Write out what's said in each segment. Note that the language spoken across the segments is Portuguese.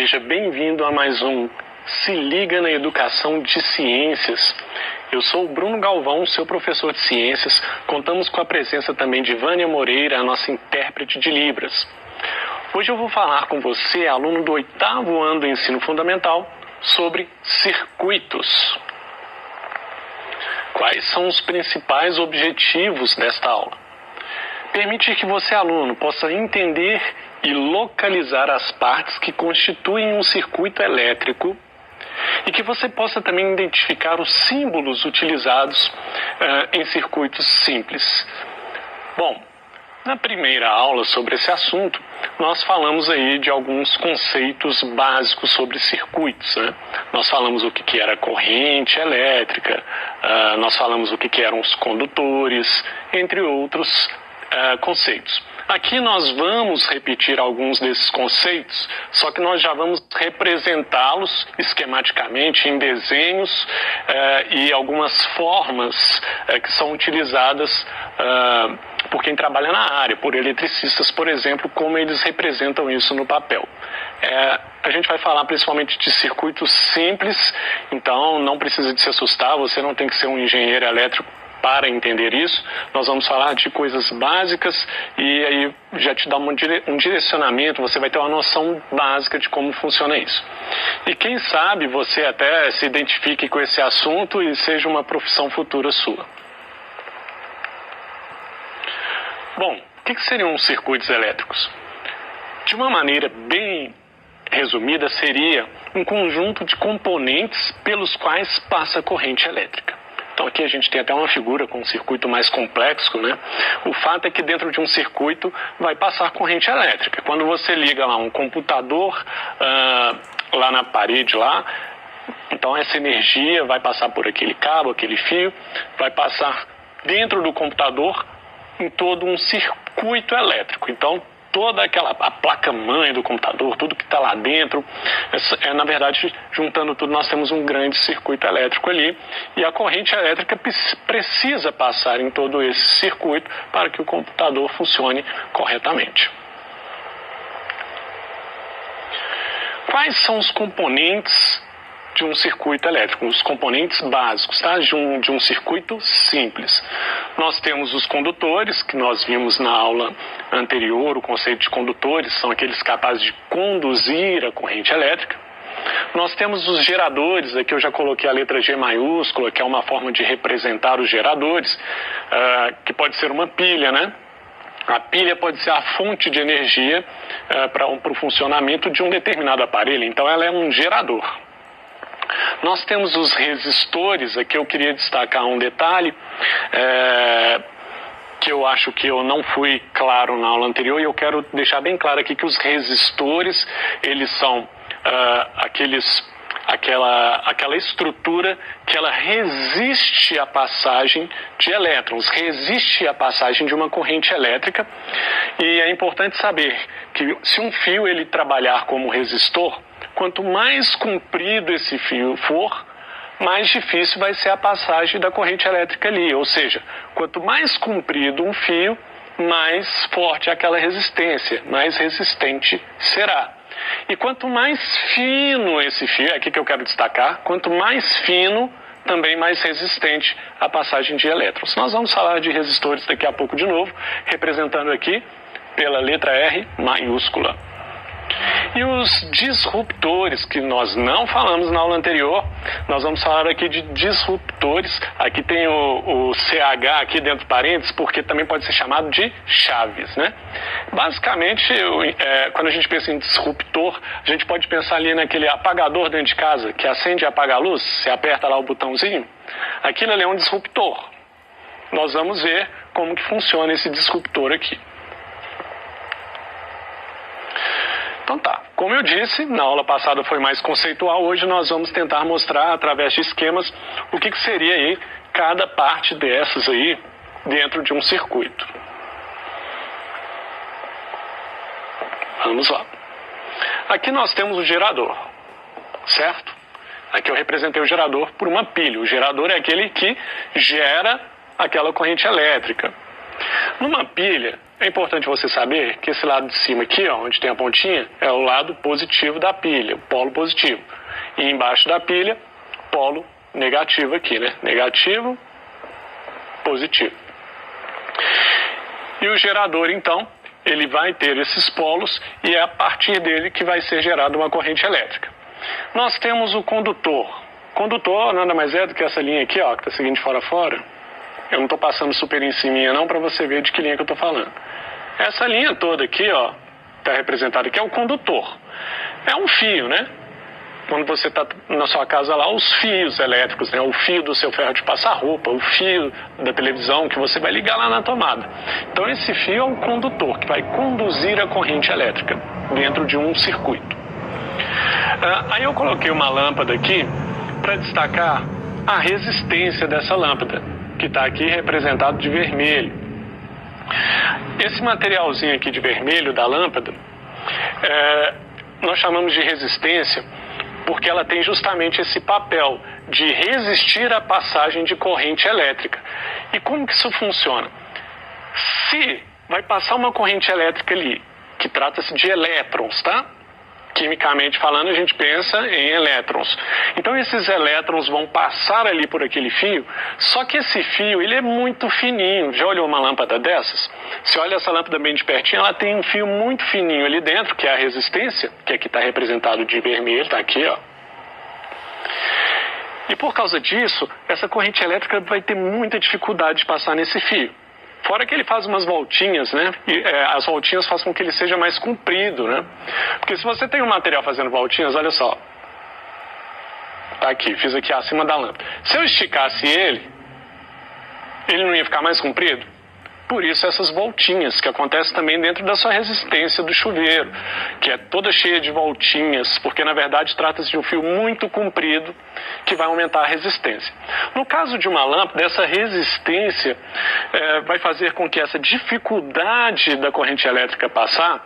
Seja bem-vindo a mais um Se Liga na Educação de Ciências. Eu sou o Bruno Galvão, seu professor de ciências. Contamos com a presença também de Vânia Moreira, a nossa intérprete de Libras. Hoje eu vou falar com você, aluno do 8º ano do ensino fundamental, sobre circuitos. Quais são os principais objetivos desta aula? Permitir que você, aluno, possa entender e localizar as partes que constituem um circuito elétrico e que você possa também identificar os símbolos utilizados em circuitos simples. Bom, na primeira aula sobre esse assunto, nós falamos aí de alguns conceitos básicos sobre circuitos, né? Nós falamos o que era corrente elétrica, nós falamos o que eram os condutores, entre outros conceitos. Aqui nós vamos repetir alguns desses conceitos, só que nós já vamos representá-los esquematicamente em desenhos e algumas formas que são utilizadas por quem trabalha na área, por eletricistas, por exemplo, como eles representam isso no papel. A gente vai falar principalmente de circuitos simples, então não precisa de se assustar, você não tem que ser um engenheiro elétrico para entender isso. Nós vamos falar de coisas básicas e aí já te dá um direcionamento, você vai ter uma noção básica de como funciona isso. E quem sabe você até se identifique com esse assunto e seja uma profissão futura sua. Bom, o que seriam os circuitos elétricos? De uma maneira bem resumida, seria um conjunto de componentes pelos quais passa a corrente elétrica. Então aqui a gente tem até uma figura com um circuito mais complexo, né? O fato é que dentro de um circuito vai passar corrente elétrica. Quando você liga lá um computador lá na parede lá, então essa energia vai passar por aquele cabo, aquele fio, vai passar dentro do computador em todo um circuito elétrico. Então toda a placa-mãe do computador, tudo que está lá dentro, na verdade, juntando tudo, nós temos um grande circuito elétrico ali, e a corrente elétrica precisa passar em todo esse circuito para que o computador funcione corretamente. Quais são os componentes de um circuito elétrico, os componentes básicos, tá? de um circuito simples? Nós temos os condutores, que nós vimos na aula anterior. O conceito de condutores são aqueles capazes de conduzir a corrente elétrica. Nós temos os geradores, aqui eu já coloquei a letra G maiúscula, que é uma forma de representar os geradores, que pode ser uma pilha, né? A pilha pode ser a fonte de energia para o funcionamento de um determinado aparelho, então ela é um gerador. Nós temos os resistores, aqui eu queria destacar um detalhe que eu acho que eu não fui claro na aula anterior, e eu quero deixar bem claro aqui que os resistores, eles são aquela estrutura que ela resiste à passagem de elétrons, resiste à passagem de uma corrente elétrica, e é importante saber que se um fio ele trabalhar como resistor, quanto mais comprido esse fio for, mais difícil vai ser a passagem da corrente elétrica ali. Ou seja, quanto mais comprido um fio, mais forte é aquela resistência, mais resistente será. E quanto mais fino esse fio, é aqui que eu quero destacar, quanto mais fino, também mais resistente à passagem de elétrons. Nós vamos falar de resistores daqui a pouco de novo, representando aqui pela letra R maiúscula. E os disruptores, que nós não falamos na aula anterior, nós vamos falar aqui de disruptores. Aqui tem o CH aqui dentro de parênteses, porque também pode ser chamado de chaves, né? Basicamente, quando a gente pensa em disruptor, a gente pode pensar ali naquele apagador dentro de casa, que acende e apaga a luz, você aperta lá o botãozinho. Aquilo ali é um disruptor. Nós vamos ver como que funciona esse disruptor aqui. Então tá, como eu disse, na aula passada foi mais conceitual, hoje nós vamos tentar mostrar através de esquemas o que seria aí cada parte dessas aí dentro de um circuito. Vamos lá. Aqui nós temos o gerador, certo? Aqui eu representei o gerador por uma pilha. O gerador é aquele que gera aquela corrente elétrica. Numa pilha, é importante você saber que esse lado de cima aqui, ó, onde tem a pontinha, é o lado positivo da pilha, o polo positivo. E embaixo da pilha, polo negativo aqui, né? Negativo, positivo. E o gerador, então, ele vai ter esses polos e é a partir dele que vai ser gerada uma corrente elétrica. Nós temos o condutor. Condutor nada mais é do que essa linha aqui, ó, que está seguindo de fora a fora. Eu não estou passando super em cima não para você ver de que linha que eu estou falando. Essa linha toda aqui, ó, está representada aqui, é o condutor. É um fio, né? Quando você está na sua casa lá, os fios elétricos, né? O fio do seu ferro de passar roupa, o fio da televisão que você vai ligar lá na tomada. Então esse fio é o condutor que vai conduzir a corrente elétrica dentro de um circuito. Aí eu coloquei uma lâmpada aqui para destacar a resistência dessa lâmpada, que está aqui representado de vermelho. Esse materialzinho aqui de vermelho da lâmpada, nós chamamos de resistência porque ela tem justamente esse papel de resistir à passagem de corrente elétrica. E como que isso funciona? Se vai passar uma corrente elétrica ali, que trata-se de elétrons, tá? Quimicamente falando, a gente pensa em elétrons. Então esses elétrons vão passar ali por aquele fio, só que esse fio ele é muito fininho. Já olhou uma lâmpada dessas? Se olha essa lâmpada bem de pertinho, ela tem um fio muito fininho ali dentro, que é a resistência, que aqui está representado de vermelho, está aqui, ó. E por causa disso, essa corrente elétrica vai ter muita dificuldade de passar nesse fio. Fora que ele faz umas voltinhas, né? E as voltinhas fazem com que ele seja mais comprido, né? Porque se você tem um material fazendo voltinhas, olha só. Tá aqui, fiz aqui acima da lâmpada. Se eu esticasse ele não ia ficar mais comprido? Por isso essas voltinhas, que acontecem também dentro da sua resistência do chuveiro, que é toda cheia de voltinhas, porque na verdade trata-se de um fio muito comprido que vai aumentar a resistência. No caso de uma lâmpada, essa resistência vai fazer com que essa dificuldade da corrente elétrica passar,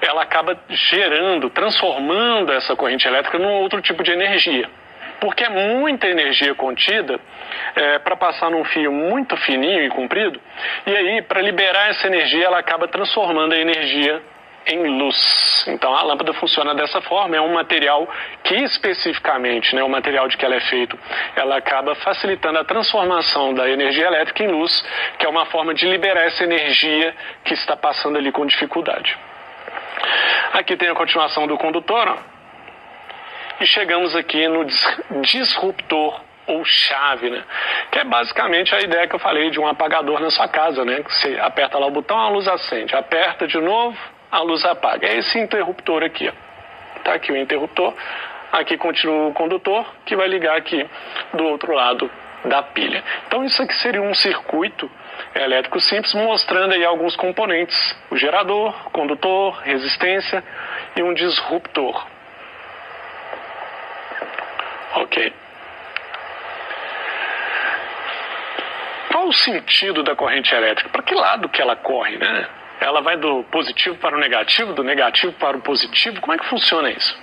ela acaba gerando, transformando essa corrente elétrica num outro tipo de energia. Porque é muita energia contida para passar num fio muito fininho e comprido, e aí, para liberar essa energia, ela acaba transformando a energia em luz. Então, a lâmpada funciona dessa forma, é um material que especificamente, né, o material de que ela é feito, ela acaba facilitando a transformação da energia elétrica em luz, que é uma forma de liberar essa energia que está passando ali com dificuldade. Aqui tem a continuação do condutor, ó. E chegamos aqui no disruptor ou chave, né? Que é basicamente a ideia que eu falei de um apagador na sua casa, né? Você aperta lá o botão, a luz acende, aperta de novo, a luz apaga. É esse interruptor aqui, ó. Tá aqui o interruptor, aqui continua o condutor, que vai ligar aqui do outro lado da pilha. Então isso aqui seria um circuito elétrico simples, mostrando aí alguns componentes: o gerador, condutor, resistência e um disruptor. Ok. Qual o sentido da corrente elétrica? Para que lado que ela corre, né? Ela vai do positivo para o negativo, do negativo para o positivo? Como é que funciona isso?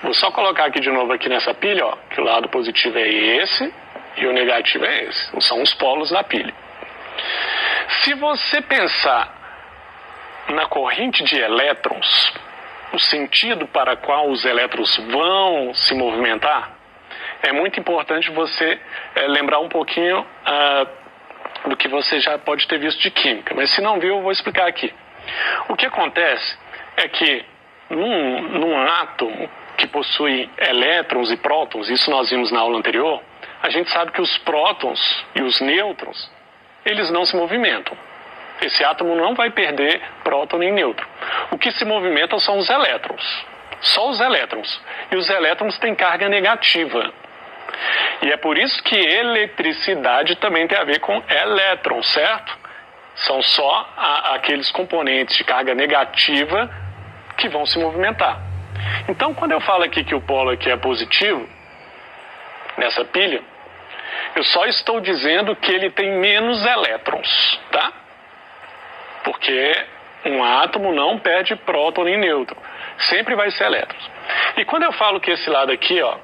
Vou só colocar aqui de novo aqui nessa pilha, ó, que o lado positivo é esse e o negativo é esse. São os polos da pilha. Se você pensar na corrente de elétrons, o sentido para qual os elétrons vão se movimentar, é muito importante você lembrar um pouquinho do que você já pode ter visto de química. Mas se não viu, eu vou explicar aqui. O que acontece é que num átomo que possui elétrons e prótons, isso nós vimos na aula anterior, a gente sabe que os prótons e os nêutrons, eles não se movimentam. Esse átomo não vai perder próton nem nêutron. O que se movimenta são os elétrons. Só os elétrons. E os elétrons têm carga negativa. E é por isso que eletricidade também tem a ver com elétrons, certo? São só aqueles componentes de carga negativa que vão se movimentar. Então, quando eu falo aqui que o polo aqui é positivo, nessa pilha, eu só estou dizendo que ele tem menos elétrons, tá? Porque um átomo não perde próton nem nêutron. Sempre vai ser elétrons. E quando eu falo que esse lado aqui, ó,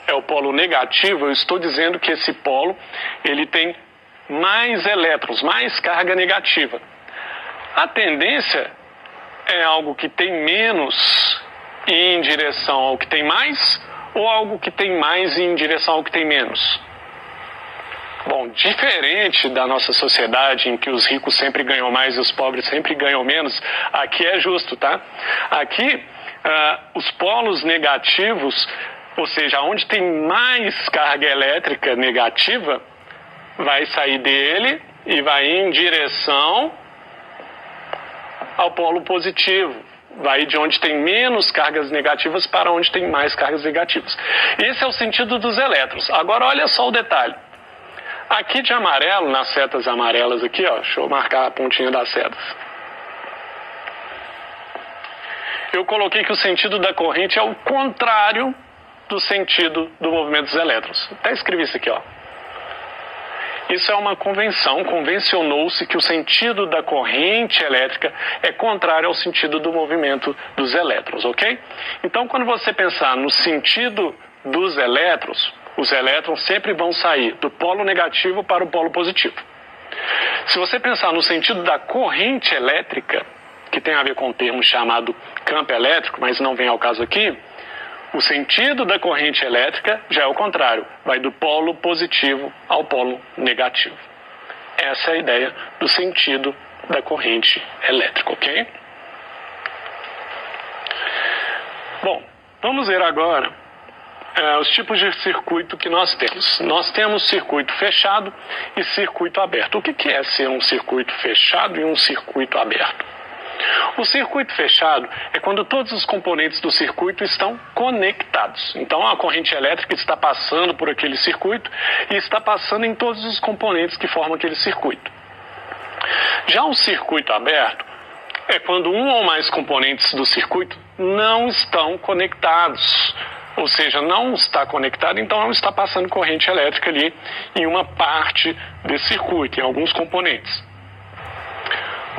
é o polo negativo, eu estou dizendo que esse polo ele tem mais elétrons, mais carga negativa. A tendência é algo que tem menos e ir em direção ao que tem mais, ou algo que tem mais e ir em direção ao que tem menos? Bom, diferente da nossa sociedade em que os ricos sempre ganham mais e os pobres sempre ganham menos, aqui é justo, tá? Aqui, os polos negativos, ou seja, onde tem mais carga elétrica negativa, vai sair dele e vai ir em direção ao polo positivo. Vai de onde tem menos cargas negativas para onde tem mais cargas negativas. Esse é o sentido dos elétrons. Agora olha só o detalhe. Aqui de amarelo, nas setas amarelas aqui, ó, deixa eu marcar a pontinha das setas. Eu coloquei que o sentido da corrente é o contrário do sentido do movimento dos elétrons. Até escrevi isso aqui, ó. Isso é uma convenção, convencionou-se que o sentido da corrente elétrica é contrário ao sentido do movimento dos elétrons, ok? Então, quando você pensar no sentido dos elétrons, os elétrons sempre vão sair do polo negativo para o polo positivo. Se você pensar no sentido da corrente elétrica, que tem a ver com um termo chamado campo elétrico, mas não vem ao caso aqui, o sentido da corrente elétrica já é o contrário, vai do polo positivo ao polo negativo. Essa é a ideia do sentido da corrente elétrica, ok? Bom, vamos ver agora os tipos de circuito que nós temos. Nós temos circuito fechado e circuito aberto. O que é ser um circuito fechado e um circuito aberto? O circuito fechado é quando todos os componentes do circuito estão conectados. Então a corrente elétrica está passando por aquele circuito e está passando em todos os componentes que formam aquele circuito. Já o circuito aberto é quando um ou mais componentes do circuito não estão conectados. Ou seja, não está conectado, então não está passando corrente elétrica ali em uma parte desse circuito, em alguns componentes.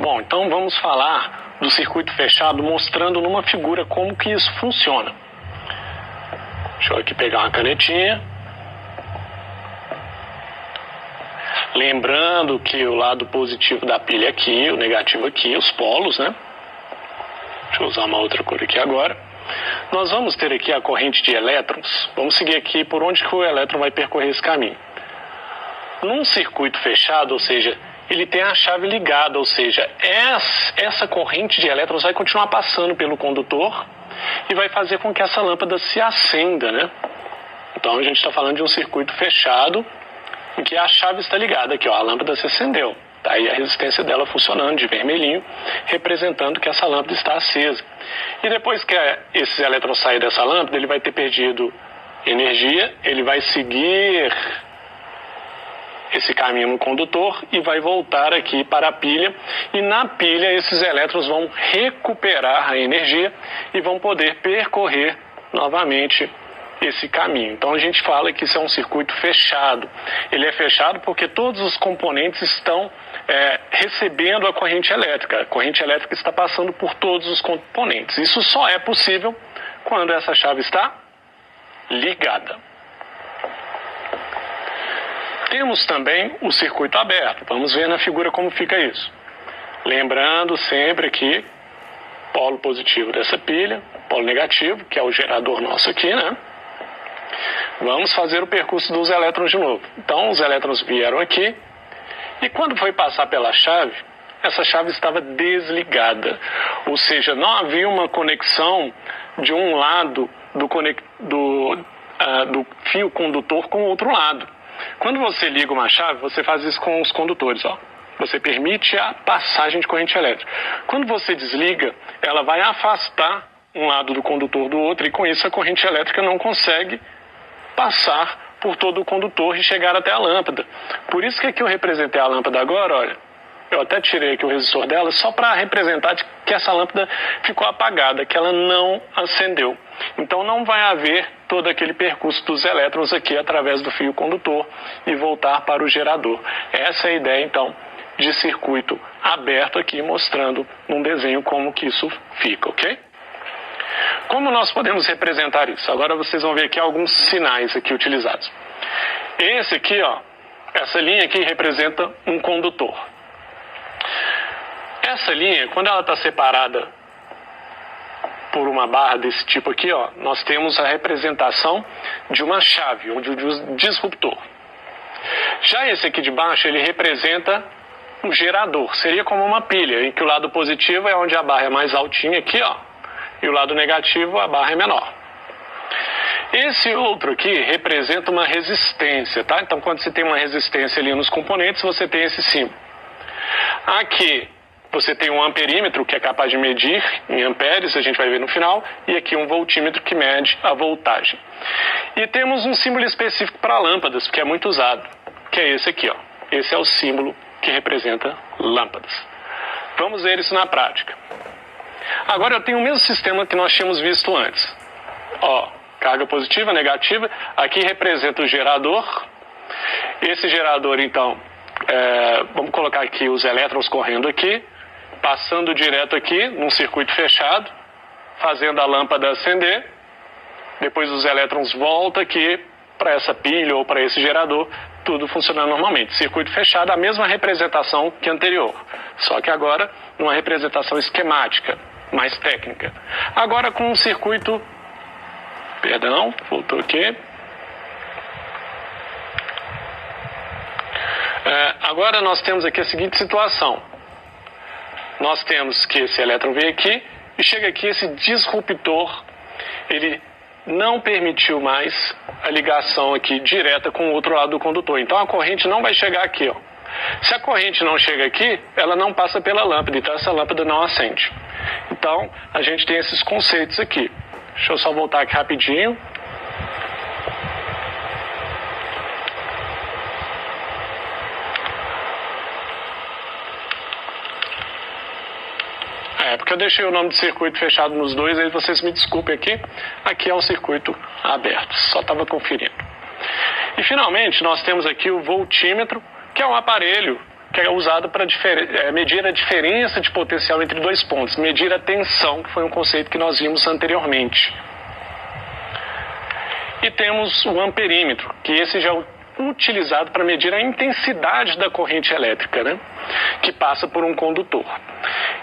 Bom, então vamos falar do circuito fechado, mostrando numa figura como que isso funciona. Deixa eu aqui pegar uma canetinha. Lembrando que o lado positivo da pilha aqui, o negativo aqui, os polos, né? Deixa eu usar uma outra cor aqui agora. Nós vamos ter aqui a corrente de elétrons. Vamos seguir aqui por onde que o elétron vai percorrer esse caminho. Num circuito fechado, ou seja, ele tem a chave ligada, ou seja, essa corrente de elétrons vai continuar passando pelo condutor e vai fazer com que essa lâmpada se acenda, né? Então a gente está falando de um circuito fechado em que a chave está ligada aqui, ó, a lâmpada se acendeu. Tá aí a resistência dela funcionando de vermelhinho, representando que essa lâmpada está acesa. E depois que esses elétrons saírem dessa lâmpada, ele vai ter perdido energia, ele vai seguir esse caminho no condutor e vai voltar aqui para a pilha. E na pilha esses elétrons vão recuperar a energia e vão poder percorrer novamente esse caminho. Então a gente fala que isso é um circuito fechado. Ele é fechado porque todos os componentes estão recebendo a corrente elétrica. A corrente elétrica está passando por todos os componentes. Isso só é possível quando essa chave está ligada. Temos também o circuito aberto. Vamos ver na figura como fica isso. Lembrando sempre que polo positivo dessa pilha, polo negativo, que é o gerador nosso aqui, né? Vamos fazer o percurso dos elétrons de novo. Então, os elétrons vieram aqui e quando foi passar pela chave, essa chave estava desligada. Ou seja, não havia uma conexão de um lado do fio condutor com o outro lado. Quando você liga uma chave, você faz isso com os condutores, ó. Você permite a passagem de corrente elétrica. Quando você desliga, ela vai afastar um lado do condutor do outro e com isso a corrente elétrica não consegue passar por todo o condutor e chegar até a lâmpada. Por isso que aqui eu representei a lâmpada agora, olha. Eu até tirei aqui o resistor dela só para representar que essa lâmpada ficou apagada, que ela não acendeu. Então não vai haver todo aquele percurso dos elétrons aqui através do fio condutor e voltar para o gerador. Essa é a ideia então de circuito aberto aqui, mostrando num desenho como que isso fica, ok? Como nós podemos representar isso? Agora vocês vão ver aqui alguns sinais aqui utilizados. Esse aqui, ó, essa linha aqui representa um condutor. Essa linha, quando ela está separada por uma barra desse tipo aqui, ó, nós temos a representação de uma chave, ou de um disruptor. Já esse aqui de baixo, ele representa um gerador. Seria como uma pilha, em que o lado positivo é onde a barra é mais altinha aqui, ó, e o lado negativo, a barra é menor. Esse outro aqui representa uma resistência, tá? Então, quando você tem uma resistência ali nos componentes, você tem esse símbolo. Aqui, você tem um amperímetro, que é capaz de medir em amperes, a gente vai ver no final, e aqui um voltímetro que mede a voltagem. E temos um símbolo específico para lâmpadas, que é muito usado, que é esse aqui, ó. Esse é o símbolo que representa lâmpadas. Vamos ver isso na prática. Agora eu tenho o mesmo sistema que nós tínhamos visto antes. Ó, carga positiva, negativa, aqui representa o gerador. Esse gerador, então, vamos colocar aqui os elétrons correndo aqui, passando direto aqui num circuito fechado, fazendo a lâmpada acender. Depois os elétrons voltam aqui para essa pilha ou para esse gerador, tudo funcionando normalmente. Circuito fechado, a mesma representação que anterior, só que agora numa representação esquemática, mais técnica. Agora com um circuito, perdão, voltou aqui. Agora nós temos aqui a seguinte situação. Nós temos que esse elétron vem aqui e chega aqui esse disruptor, ele não permitiu mais a ligação aqui direta com o outro lado do condutor. Então a corrente não vai chegar aqui, ó. Se a corrente não chega aqui, ela não passa pela lâmpada, então essa lâmpada não acende. Então a gente tem esses conceitos aqui. Deixa eu só voltar aqui rapidinho. Porque eu deixei o nome de circuito fechado nos dois, aí vocês me desculpem aqui. Aqui é um circuito aberto, só estava conferindo. E finalmente nós temos aqui o voltímetro, que é um aparelho que é usado para medir a diferença de potencial entre dois pontos, medir a tensão, que foi um conceito que nós vimos anteriormente. E temos o amperímetro, que esse já é utilizado para medir a intensidade da corrente elétrica, né, que passa por um condutor.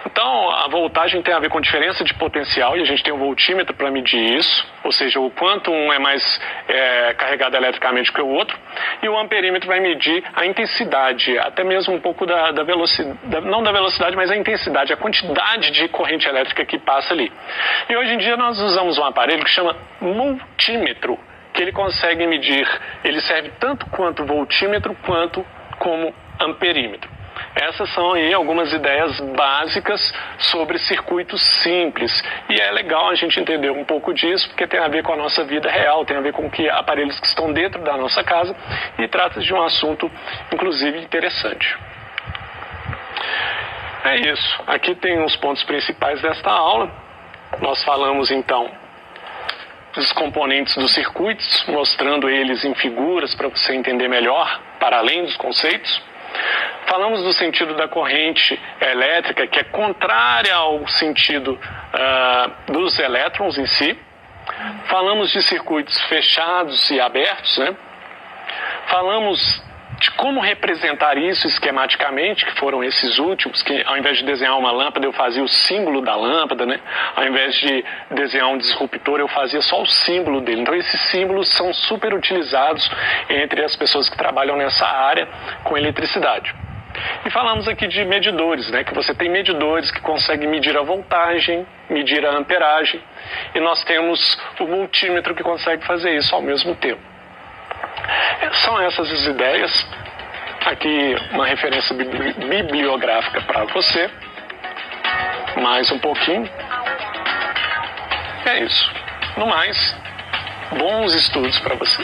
Então, a voltagem tem a ver com diferença de potencial, e a gente tem um voltímetro para medir isso, ou seja, o quanto um é mais carregado eletricamente que o outro, e o amperímetro vai medir a intensidade, até mesmo um pouco da velocidade, não da velocidade, mas a intensidade, a quantidade de corrente elétrica que passa ali. E hoje em dia nós usamos um aparelho que chama multímetro, que ele consegue medir, ele serve tanto quanto voltímetro quanto como amperímetro. Essas são aí algumas ideias básicas sobre circuitos simples. E é legal a gente entender um pouco disso, porque tem a ver com a nossa vida real, tem a ver com que aparelhos que estão dentro da nossa casa, e trata de um assunto, inclusive, interessante. É isso. Aqui tem os pontos principais desta aula. Nós falamos, então, dos componentes dos circuitos, mostrando eles em figuras para você entender melhor, para além dos conceitos. Falamos do sentido da corrente elétrica, que é contrária ao sentido dos elétrons em si. Falamos de circuitos fechados e abertos, né? Falamos de como representar isso esquematicamente, que foram esses últimos, que ao invés de desenhar uma lâmpada eu fazia o símbolo da lâmpada, né? Ao invés de desenhar um disruptor eu fazia só o símbolo dele. Então esses símbolos são super utilizados entre as pessoas que trabalham nessa área com eletricidade. E falamos aqui de medidores, né? Que você tem medidores que conseguem medir a voltagem, medir a amperagem, e nós temos o multímetro que consegue fazer isso ao mesmo tempo. São essas as ideias. Aqui uma referência bibliográfica para você. Mais um pouquinho. É isso. No mais, bons estudos para você.